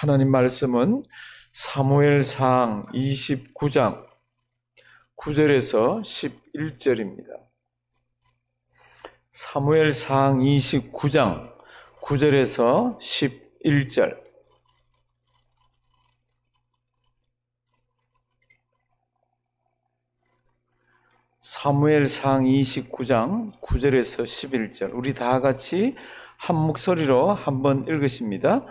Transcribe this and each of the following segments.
하나님 말씀은 사무엘상 29장 9절에서 11절입니다. 사무엘상 29장 9절에서 11절. 사무엘상 29장 9절에서 11절. 우리 다 같이 한 목소리로 한번 읽으십니다.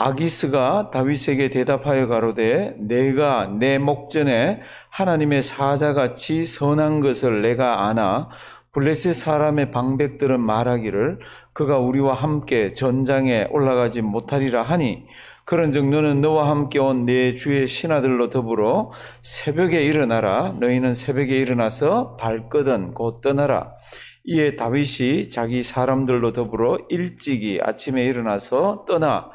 아기스가 다윗에게 대답하여 가로되 내가 내 목전에 하나님의 사자같이 선한 것을 내가 아나 블레셋 사람의 방백들은 말하기를 그가 우리와 함께 전장에 올라가지 못하리라 하니 그런즉 너는 너와 함께 온 내 주의 신하들로 더불어 새벽에 일어나라. 너희는 새벽에 일어나서 발거든 곧 떠나라. 이에 다윗이 자기 사람들로 더불어 일찍이 아침에 일어나서 떠나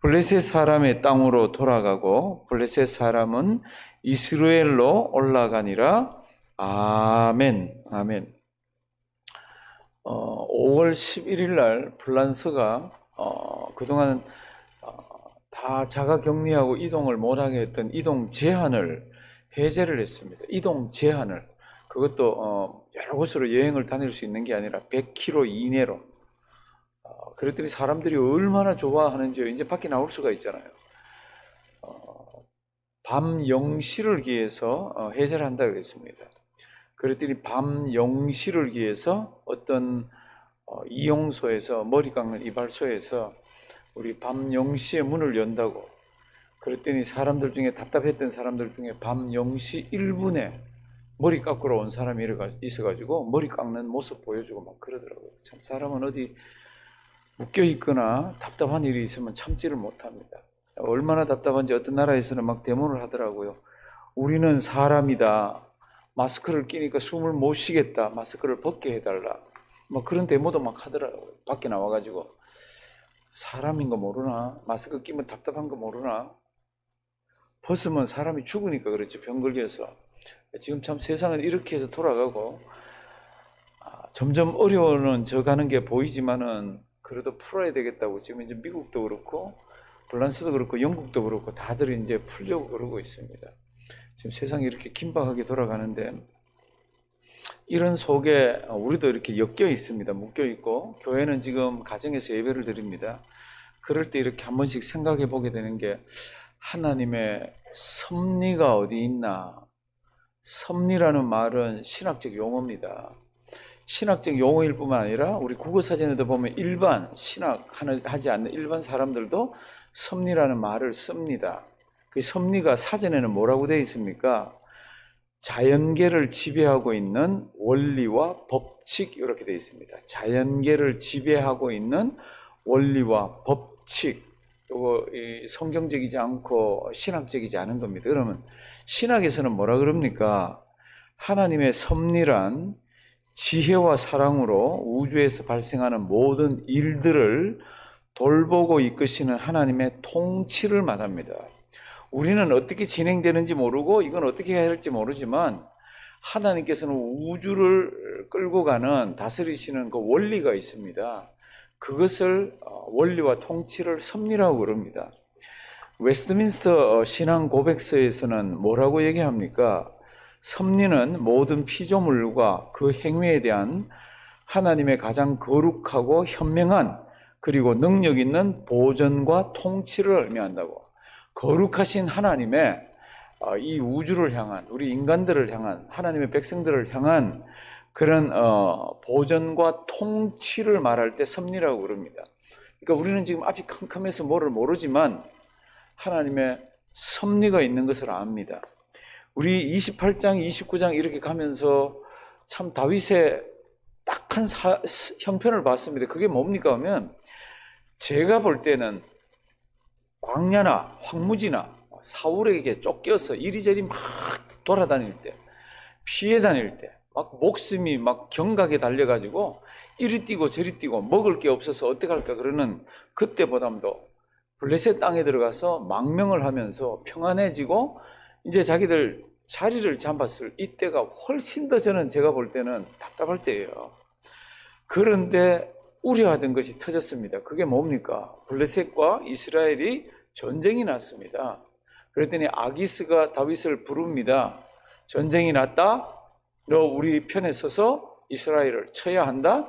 블레셋 사람의 땅으로 돌아가고 블레셋 사람은 이스라엘로 올라가니라. 아멘. 아멘. 5월 11일 날 플란스가 그동안 다 자가 격리하고 이동을 못하게 했던 이동 제한을 해제를 했습니다. 이동 제한을. 그것도 여러 곳으로 여행을 다닐 수 있는 게 아니라 100km 이내로. 그랬더니 사람들이 얼마나 좋아하는지 이제 밖에 나올 수가 있잖아요. 밤 0시를 기해서 해제를 한다고 그랬습니다. 그랬더니 밤 0시를 기해서 어떤 이용소에서 머리 깎는 이발소에서 우리 밤 0시에 문을 연다고. 그랬더니 사람들 중에 답답했던 사람들 중에 밤 0시 1분에 머리 깎으러 온 사람이 있어가지고 머리 깎는 모습 보여주고 막 그러더라고요. 참 사람은 어디 묶여 있거나 답답한 일이 있으면 참지를 못합니다. 얼마나 답답한지 어떤 나라에서는 막 데모를 하더라고요. 우리는 사람이다. 마스크를 끼니까 숨을 못 쉬겠다. 마스크를 벗게 해달라. 뭐 그런 데모도 막 하더라고요. 밖에 나와가지고. 사람인 거 모르나? 마스크 끼면 답답한 거 모르나? 벗으면 사람이 죽으니까 그렇지. 병 걸려서. 지금 참 세상은 이렇게 해서 돌아가고 점점 어려워져 가는 게 보이지만은 그래도 풀어야 되겠다고 지금 이제 미국도 그렇고 프랑스도 그렇고 영국도 그렇고 다들 이제 풀려고 그러고 있습니다. 지금 세상이 이렇게 긴박하게 돌아가는데 이런 속에 우리도 이렇게 엮여 있습니다. 묶여 있고 교회는 지금 가정에서 예배를 드립니다. 그럴 때 이렇게 한 번씩 생각해 보게 되는 게 하나님의 섭리가 어디 있나. 섭리라는 말은 신학적 용어입니다. 신학적 용어일 뿐만 아니라 우리 국어사전에도 보면 일반 신학하지 않는 일반 사람들도 섭리라는 말을 씁니다. 그 섭리가 사전에는 뭐라고 되어 있습니까? 자연계를 지배하고 있는 원리와 법칙 이렇게 되어 있습니다. 자연계를 지배하고 있는 원리와 법칙. 이거 성경적이지 않고 신학적이지 않은 겁니다. 그러면 신학에서는 뭐라 그럽니까? 하나님의 섭리란 지혜와 사랑으로 우주에서 발생하는 모든 일들을 돌보고 이끄시는 하나님의 통치를 말합니다. 우리는 어떻게 진행되는지 모르고 이건 어떻게 해야 할지 모르지만 하나님께서는 우주를 끌고 가는 다스리시는 그 원리가 있습니다. 그것을 원리와 통치를 섭리라고 그럽니다. 웨스트민스터 신앙 고백서에서는 뭐라고 얘기합니까? 섭리는 모든 피조물과 그 행위에 대한 하나님의 가장 거룩하고 현명한 그리고 능력 있는 보전과 통치를 의미한다고. 거룩하신 하나님의 이 우주를 향한 우리 인간들을 향한 하나님의 백성들을 향한 그런 보전과 통치를 말할 때 섭리라고 그럽니다. 그러니까 우리는 지금 앞이 캄캄해서 뭐를 모르지만 하나님의 섭리가 있는 것을 압니다. 우리 28장, 29장 이렇게 가면서 참 다윗의 딱한 형편을 봤습니다. 그게 뭡니까 하면 제가 볼 때는 광야나 황무지나 사울에게 쫓겨서 이리저리 막 돌아다닐 때 피해 다닐 때 막 목숨이 막 경각에 달려가지고 이리 뛰고 저리 뛰고 먹을 게 없어서 어떡할까 그러는 그때보다도 블레셋 땅에 들어가서 망명을 하면서 평안해지고 이제 자기들 자리를 잡았을 이때가 훨씬 더 저는 제가 볼 때는 답답할 때예요. 그런데 우려하던 것이 터졌습니다. 그게 뭡니까? 블레셋과 이스라엘이 전쟁이 났습니다. 그랬더니 아기스가 다윗을 부릅니다. 전쟁이 났다. 너 우리 편에 서서 이스라엘을 쳐야 한다.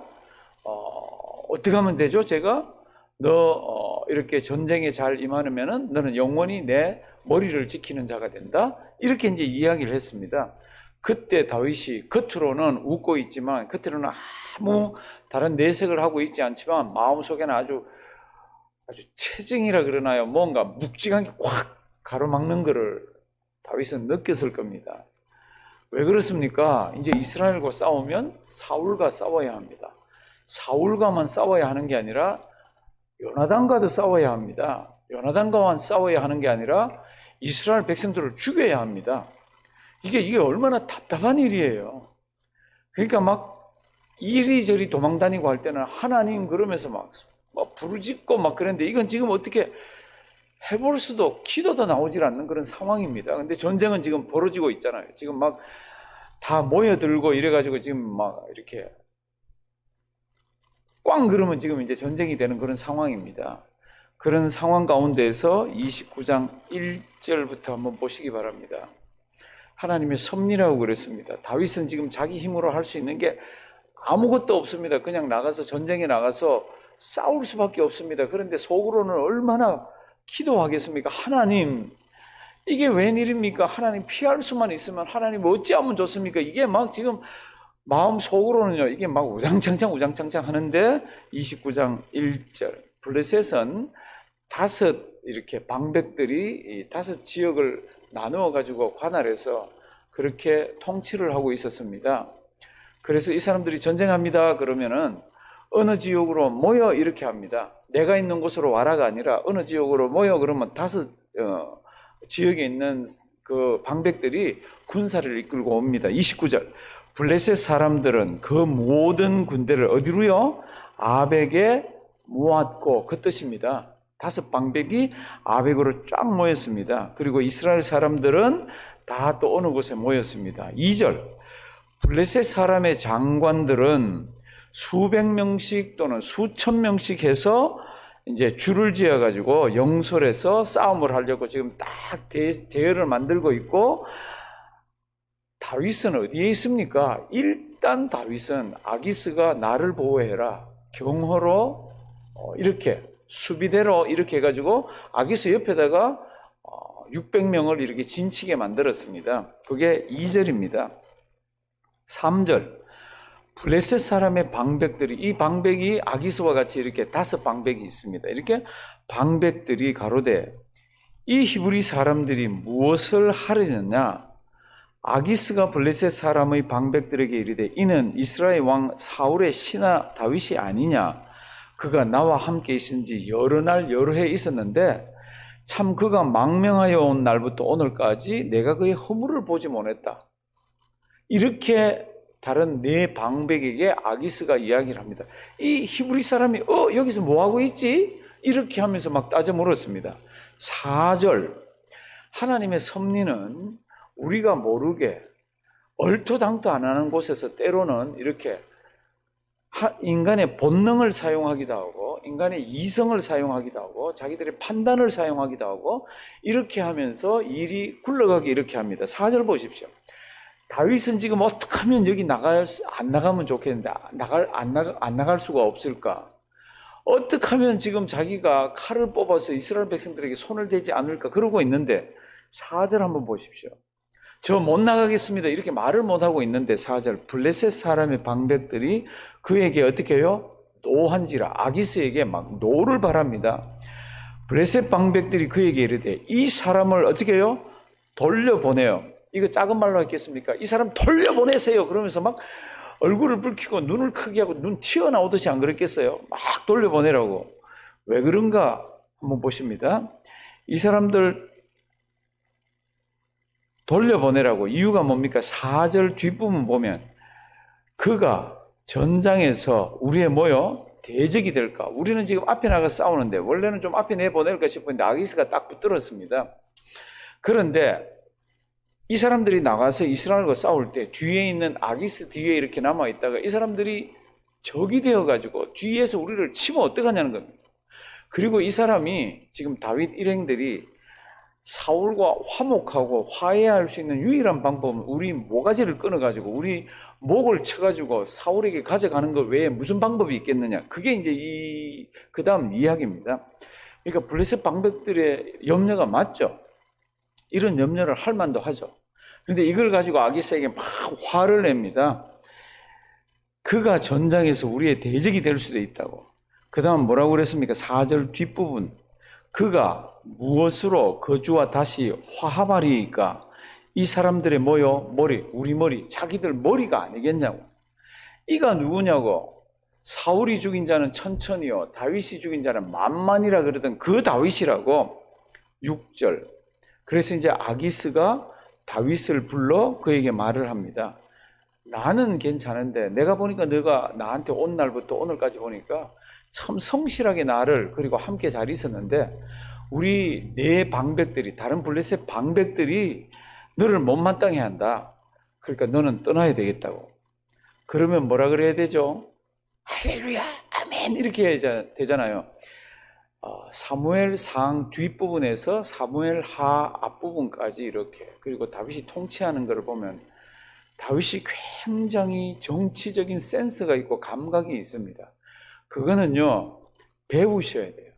어떻게 하면 되죠? 제가 너 이렇게 전쟁에 잘 임하면은 너는 영원히 내 머리를 지키는 자가 된다. 이렇게 이제 이야기를 했습니다. 그때 다윗이 겉으로는 웃고 있지만 겉으로는 아무 다른 내색을 하고 있지 않지만 마음속에는 아주 체증이라 그러나요? 뭔가 묵직한 게 확 가로막는 것을 다윗은 느꼈을 겁니다. 왜 그렇습니까? 이제 이스라엘과 싸우면 사울과 싸워야 합니다. 사울과만 싸워야 하는 게 아니라 요나단과도 싸워야 합니다. 요나단과만 싸워야 하는 게 아니라 이스라엘 백성들을 죽여야 합니다. 이게 얼마나 답답한 일이에요. 그러니까 막 이리저리 도망다니고 할 때는 하나님 그러면서 막 부르짖고 막 그랬는데 이건 지금 어떻게 해볼 수도 기도도 나오질 않는 그런 상황입니다. 근데 전쟁은 지금 벌어지고 있잖아요. 지금 막 다 모여들고 이래가지고 지금 막 이렇게 꽝 그러면 지금 이제 전쟁이 되는 그런 상황입니다. 그런 상황 가운데에서 29장 1절부터 한번 보시기 바랍니다. 하나님의 섭리라고 그랬습니다. 다윗은 지금 자기 힘으로 할 수 있는 게 아무것도 없습니다. 그냥 나가서 전쟁에 나가서 싸울 수밖에 없습니다. 그런데 속으로는 얼마나 기도하겠습니까? 하나님, 이게 웬일입니까? 하나님 피할 수만 있으면 하나님 어찌하면 좋습니까? 이게 막 지금 마음 속으로는요, 이게 막 우장창창 하는데 29장 1절 블레셋은 5 이렇게 방백들이 5 지역을 나누어 가지고 관할해서 그렇게 통치를 하고 있었습니다. 그래서 이 사람들이 전쟁합니다 그러면은 어느 지역으로 모여 이렇게 합니다. 내가 있는 곳으로 와라가 아니라 어느 지역으로 모여 그러면 5 지역에 있는 그 방백들이 군사를 이끌고 옵니다. 29절 블레셋 사람들은 그 모든 군대를 어디로요? 아벡에 모았고 그 뜻입니다. 5 방백이 아벡으로 쫙 모였습니다. 그리고 이스라엘 사람들은 다 또 어느 곳에 모였습니다. 2절 블레셋 사람의 장관들은 수백 명씩 또는 수천 명씩 해서 이제 줄을 지어 가지고 영솔에서 싸움을 하려고 지금 딱 대열을 만들고 있고, 다윗은 어디에 있습니까? 일단 다윗은 아기스가 나를 보호해라 경호로 이렇게 수비대로 이렇게 해가지고 아기스 옆에다가 600명을 이렇게 진치게 만들었습니다. 그게 2절입니다. 3절 블레셋 사람의 방백들이, 이 방백이 아기스와 같이 이렇게 5 방백이 있습니다. 이렇게 방백들이 가로되 이 히브리 사람들이 무엇을 하려느냐? 아기스가 블레셋 사람의 방백들에게 이르되 이는 이스라엘 왕 사울의 신하 다윗이 아니냐? 그가 나와 함께 있은 지 여러 날 여러 해 있었는데 참 그가 망명하여 온 날부터 오늘까지 내가 그의 허물을 보지 못했다. 이렇게 다른 4 방백에게 아기스가 이야기를 합니다. 이 히브리 사람이 여기서 뭐하고 있지? 이렇게 하면서 막 따져 물었습니다. 4절 하나님의 섭리는 우리가 모르게 얼토당토 안 하는 곳에서 때로는 이렇게 인간의 본능을 사용하기도 하고 인간의 이성을 사용하기도 하고 자기들의 판단을 사용하기도 하고 이렇게 하면서 일이 굴러가게 이렇게 합니다. 4절 보십시오. 다윗은 지금 어떻게 하면 여기 안 나가면 좋겠는데 안 나갈 수가 없을까? 어떻게 하면 지금 자기가 칼을 뽑아서 이스라엘 백성들에게 손을 대지 않을까? 그러고 있는데 4절 한번 보십시오. 저 못 나가겠습니다 이렇게 말을 못하고 있는데 4절 블레셋 사람의 방백들이 그에게 어떻게 해요? 노한지라 아기스에게 막 노를 바랍니다. 블레셋 방백들이 그에게 이르되 이 사람을 어떻게 해요? 돌려보내요. 이거 작은 말로 했겠습니까? 이 사람 돌려보내세요. 그러면서 막 얼굴을 붉히고 눈을 크게 하고 눈 튀어나오듯이 안 그랬겠어요? 막 돌려보내라고. 왜 그런가 한번 보십니다. 이 사람들 돌려보내라고 이유가 뭡니까? 4절 뒷부분 보면 그가 전장에서 우리의 대적이 될까? 우리는 지금 앞에 나가 싸우는데 원래는 좀 앞에 내보낼까 싶었는데 아기스가 딱 붙들었습니다. 그런데 이 사람들이 나가서 이스라엘과 싸울 때 뒤에 있는 아기스 뒤에 이렇게 남아있다가 이 사람들이 적이 되어가지고 뒤에서 우리를 치면 어떡하냐는 겁니다. 그리고 이 사람이 지금 다윗 일행들이 사울과 화목하고 화해할 수 있는 유일한 방법은 우리 모가지를 끊어가지고 우리 목을 쳐가지고 사울에게 가져가는 것 외에 무슨 방법이 있겠느냐. 그게 이제 그 다음 이야기입니다. 그러니까 블레셋 방백들의 염려가 맞죠. 이런 염려를 할 만도 하죠. 그런데 이걸 가지고 아기스에게 막 화를 냅니다. 그가 전장에서 우리의 대적이 될 수도 있다고. 그 다음 뭐라고 그랬습니까? 4절 뒷부분. 그가 무엇으로 거주와 다시 화합하리이까? 이 사람들의 머리, 우리 머리, 자기들 머리가 아니겠냐고. 이가 누구냐고. 사울이 죽인 자는 천천히요, 다윗이 죽인 자는 만만이라 그러던 그 다윗이라고. 6절. 그래서 이제 아기스가 다윗을 불러 그에게 말을 합니다. 나는 괜찮은데 내가 보니까 너가 나한테 온 날부터 오늘까지 보니까 참 성실하게 나를 그리고 함께 잘 있었는데 우리 내 방백들이, 다른 블레셋 방백들이 너를 못마땅해 한다. 그러니까 너는 떠나야 되겠다고. 그러면 뭐라 그래야 되죠? 할렐루야, 아멘 이렇게 해야 되잖아요. 사무엘상 뒷부분에서 사무엘하 앞부분까지 이렇게, 그리고 다윗이 통치하는 것을 보면 다윗이 굉장히 정치적인 센스가 있고 감각이 있습니다. 그거는요, 배우셔야 돼요.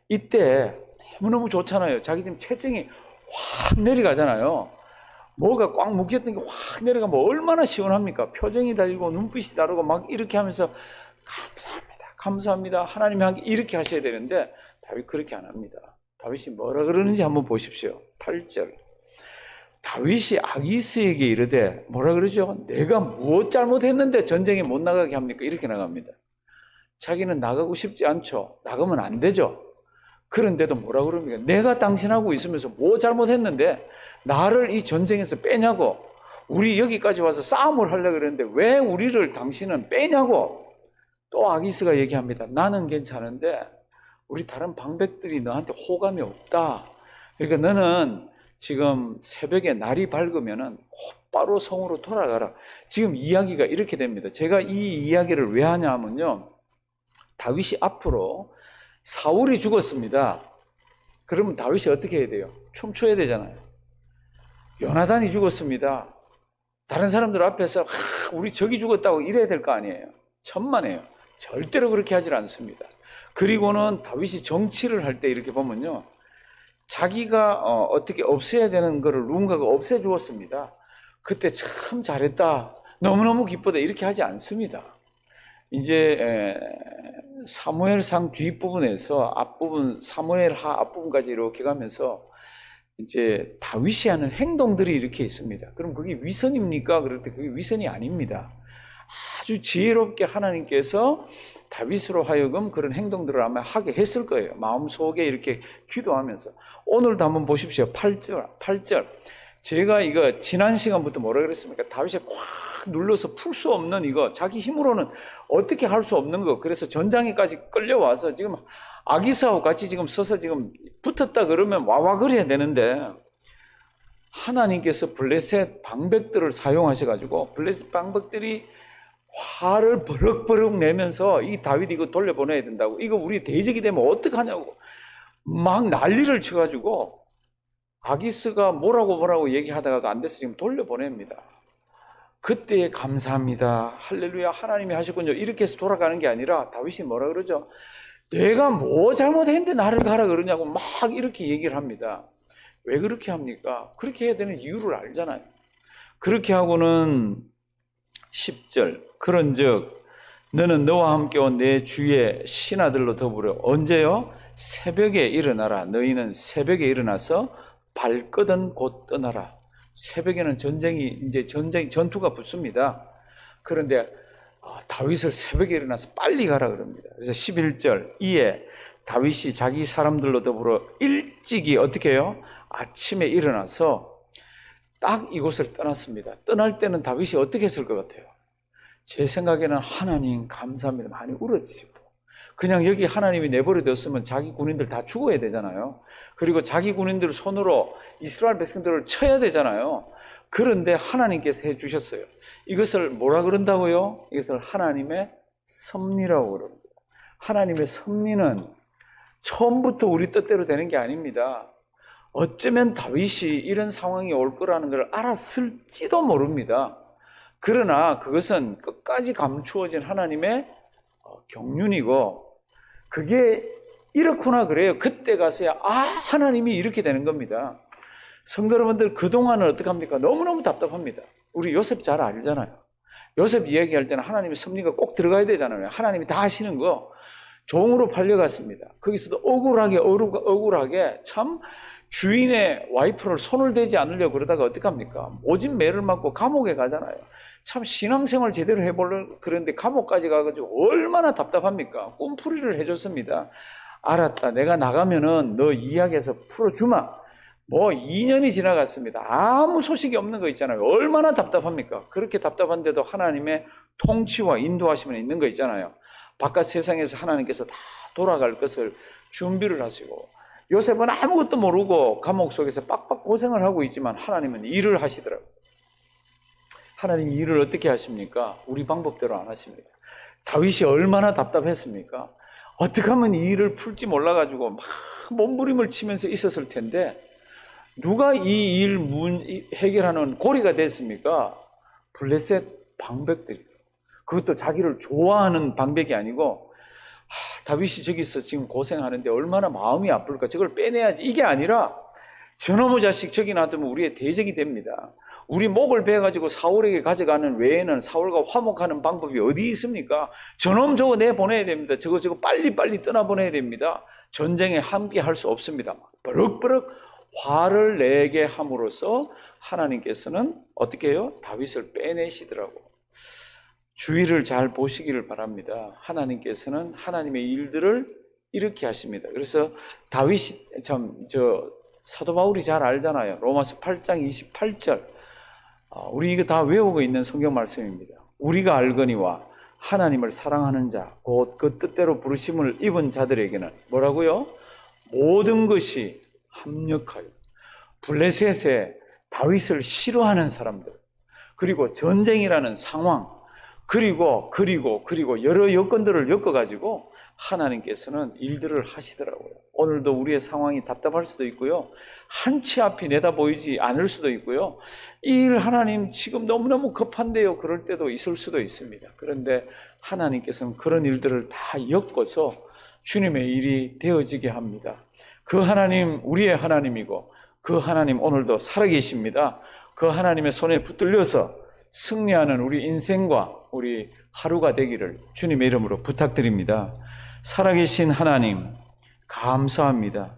이때 너무너무 좋잖아요. 자기 지금 체증이 확 내려가잖아요. 뭐가 꽉 묶였던 게 확 내려가면 얼마나 시원합니까? 표정이 다르고 눈빛이 다르고 막 이렇게 하면서 감사합니다, 감사합니다, 하나님이 한 게 이렇게 하셔야 되는데 다윗 그렇게 안 합니다. 다윗이 뭐라 그러는지 한번 보십시오. 8절. 다윗이 아기스에게 이르되 뭐라 그러죠? 내가 무엇 잘못했는데 전쟁에 못 나가게 합니까? 이렇게 나갑니다. 자기는 나가고 싶지 않죠. 나가면 안 되죠. 그런데도 뭐라 그럽니까? 내가 당신하고 있으면서 뭐 잘못했는데 나를 이 전쟁에서 빼냐고. 우리 여기까지 와서 싸움을 하려고 그랬는데 왜 우리를 당신은 빼냐고. 또 아기스가 얘기합니다. 나는 괜찮은데 우리 다른 방백들이 너한테 호감이 없다. 그러니까 너는 지금 새벽에 날이 밝으면은 곧바로 성으로 돌아가라. 지금 이야기가 이렇게 됩니다. 제가 이 이야기를 왜 하냐 하면요, 다윗이 앞으로 사울이 죽었습니다. 그러면 다윗이 어떻게 해야 돼요? 춤춰야 되잖아요. 요나단이 죽었습니다. 다른 사람들 앞에서 우리 적이 죽었다고 이래야 될 거 아니에요. 천만에요. 절대로 그렇게 하질 않습니다. 그리고는 다윗이 정치를 할 때 이렇게 보면요, 자기가 어떻게 없애야 되는 거를 누군가가 없애주었습니다. 그때 참 잘했다, 너무너무 기쁘다 이렇게 하지 않습니다. 이제 사무엘상 뒷부분에서 앞부분, 사무엘하 앞부분까지 이렇게 가면서 이제 다윗이 하는 행동들이 이렇게 있습니다. 그럼 그게 위선입니까? 그럴 때 그게 위선이 아닙니다. 아주 지혜롭게 하나님께서 다윗으로 하여금 그런 행동들을 아마 하게 했을 거예요. 마음속에 이렇게 기도하면서. 오늘도 한번 보십시오. 8절. 제가 이거 지난 시간부터 뭐라 그랬습니까? 다윗이 꽉 눌러서 풀 수 없는 이거, 자기 힘으로는 어떻게 할 수 없는 거. 그래서 전장에까지 끌려와서 지금 아기스하고 같이 지금 서서 지금 붙었다 그러면 와와 그래야 되는데, 하나님께서 블레셋 방백들을 사용하셔가지고 블레셋 방백들이 화를 버럭버럭 내면서 이 다윗 이거 돌려보내야 된다고, 이거 우리 대적이 되면 어떡하냐고 막 난리를 쳐가지고 아기스가 뭐라고 얘기하다가 안 돼서 지금 돌려보냅니다. 그때 감사합니다, 할렐루야, 하나님이 하셨군요 이렇게 해서 돌아가는 게 아니라 다윗이 뭐라 그러죠? 내가 뭐 잘못했는데 나를 가라 그러냐고 막 이렇게 얘기를 합니다. 왜 그렇게 합니까? 그렇게 해야 되는 이유를 알잖아요. 그렇게 하고는 10절. 그런즉 너는 너와 함께 온 내 주의 신하들로 더불어 언제요? 새벽에 일어나라. 너희는 새벽에 일어나서 발거든 곧 떠나라. 새벽에는 전투가 붙습니다. 그런데 다윗을 새벽에 일어나서 빨리 가라 그럽니다. 그래서 11절. 이에 다윗이 자기 사람들로 더불어 일찍이 어떻게 해요? 아침에 일어나서 딱 이곳을 떠났습니다. 떠날 때는 다윗이 어떻게 했을 것 같아요? 제 생각에는 하나님 감사합니다 많이 울었지요. 그냥 여기 하나님이 내버려뒀으면 자기 군인들 다 죽어야 되잖아요. 그리고 자기 군인들 손으로 이스라엘 백성들을 쳐야 되잖아요. 그런데 하나님께서 해주셨어요. 이것을 뭐라 그런다고요? 이것을 하나님의 섭리라고 그럽니다. 하나님의 섭리는 처음부터 우리 뜻대로 되는 게 아닙니다. 어쩌면 다윗이 이런 상황이 올 거라는 걸 알았을지도 모릅니다. 그러나 그것은 끝까지 감추어진 하나님의 경륜이고, 그게 이렇구나 그래요. 그때 가서야 하나님이 이렇게 되는 겁니다. 성도 여러분들, 그동안은 어떡합니까? 너무너무 답답합니다. 우리 요셉 잘 알잖아요. 요셉 이야기할 때는 하나님의 섭리가 꼭 들어가야 되잖아요. 하나님이 다 하시는 거. 종으로 팔려갔습니다. 거기서도 억울하게 참 주인의 와이프를 손을 대지 않으려고 그러다가 어떡합니까? 모진 매를 맞고 감옥에 가잖아요. 참 신앙생활 제대로 해보려고 그러는데 감옥까지 가가지고 얼마나 답답합니까? 꿈풀이를 해줬습니다. 알았다. 내가 나가면은 너 이야기해서 풀어주마. 뭐 2년이 지나갔습니다. 아무 소식이 없는 거 있잖아요. 얼마나 답답합니까? 그렇게 답답한데도 하나님의 통치와 인도하심이 있는 거 있잖아요. 바깥 세상에서 하나님께서 다 돌아갈 것을 준비를 하시고, 요셉은 아무것도 모르고 감옥 속에서 빡빡 고생을 하고 있지만 하나님은 일을 하시더라고요. 하나님이 일을 어떻게 하십니까? 우리 방법대로 안 하십니다. 다윗이 얼마나 답답했습니까? 어떻게 하면 이 일을 풀지 몰라가지고 막 몸부림을 치면서 있었을 텐데, 누가 이 일 해결하는 고리가 됐습니까? 블레셋 방백들이. 그것도 자기를 좋아하는 방백이 아니고, 다윗이 저기서 지금 고생하는데 얼마나 마음이 아플까, 저걸 빼내야지, 이게 아니라 저놈의 자식 저기 놔두면 우리의 대적이 됩니다. 우리 목을 베어가지고 사울에게 가져가는 외에는 사울과 화목하는 방법이 어디 있습니까? 저놈 저거 내보내야 됩니다. 저거 빨리빨리 떠나보내야 됩니다. 전쟁에 함께 할 수 없습니다. 버럭버럭 화를 내게 함으로써 하나님께서는 어떻게 해요? 다윗을 빼내시더라고. 주의를 잘 보시기를 바랍니다. 하나님께서는 하나님의 일들을 이렇게 하십니다. 그래서 다윗이 사도 바울이 잘 알잖아요. 로마서 8장 28절. 우리 이거 다 외우고 있는 성경 말씀입니다. 우리가 알거니와 하나님을 사랑하는 자, 곧 그 뜻대로 부르심을 입은 자들에게는 뭐라고요? 모든 것이 합력하여. 블레셋에 다윗을 싫어하는 사람들, 그리고 전쟁이라는 상황, 그리고 여러 여건들을 엮어가지고 하나님께서는 일들을 하시더라고요. 오늘도 우리의 상황이 답답할 수도 있고요. 한치 앞이 내다 보이지 않을 수도 있고요. 이 일 하나님 지금 너무너무 급한데요. 그럴 때도 있을 수도 있습니다. 그런데 하나님께서는 그런 일들을 다 엮어서 주님의 일이 되어지게 합니다. 그 하나님 우리의 하나님이고, 그 하나님 오늘도 살아계십니다. 그 하나님의 손에 붙들려서 승리하는 우리 인생과 우리 하루가 되기를 주님의 이름으로 부탁드립니다. 살아계신 하나님, 감사합니다.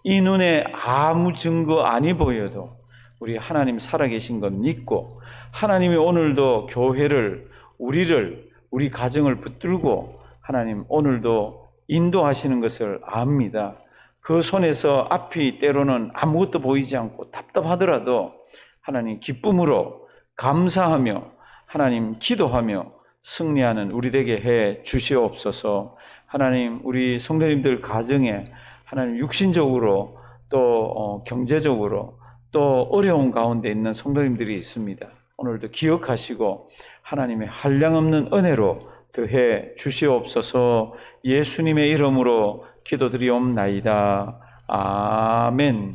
이 눈에 아무 증거 아니 보여도 우리 하나님 살아계신 것 믿고, 하나님이 오늘도 교회를, 우리 가정을 붙들고 하나님 오늘도 인도하시는 것을 압니다. 그 손에서 앞이 때로는 아무것도 보이지 않고 답답하더라도 하나님 기쁨으로 감사하며 하나님 기도하며 승리하는 우리 되게 해 주시옵소서. 하나님 우리 성도님들 가정에 하나님 육신적으로 또 경제적으로 또 어려운 가운데 있는 성도님들이 있습니다. 오늘도 기억하시고 하나님의 한량없는 은혜로 더해 주시옵소서. 예수님의 이름으로 기도드리옵나이다. 아멘.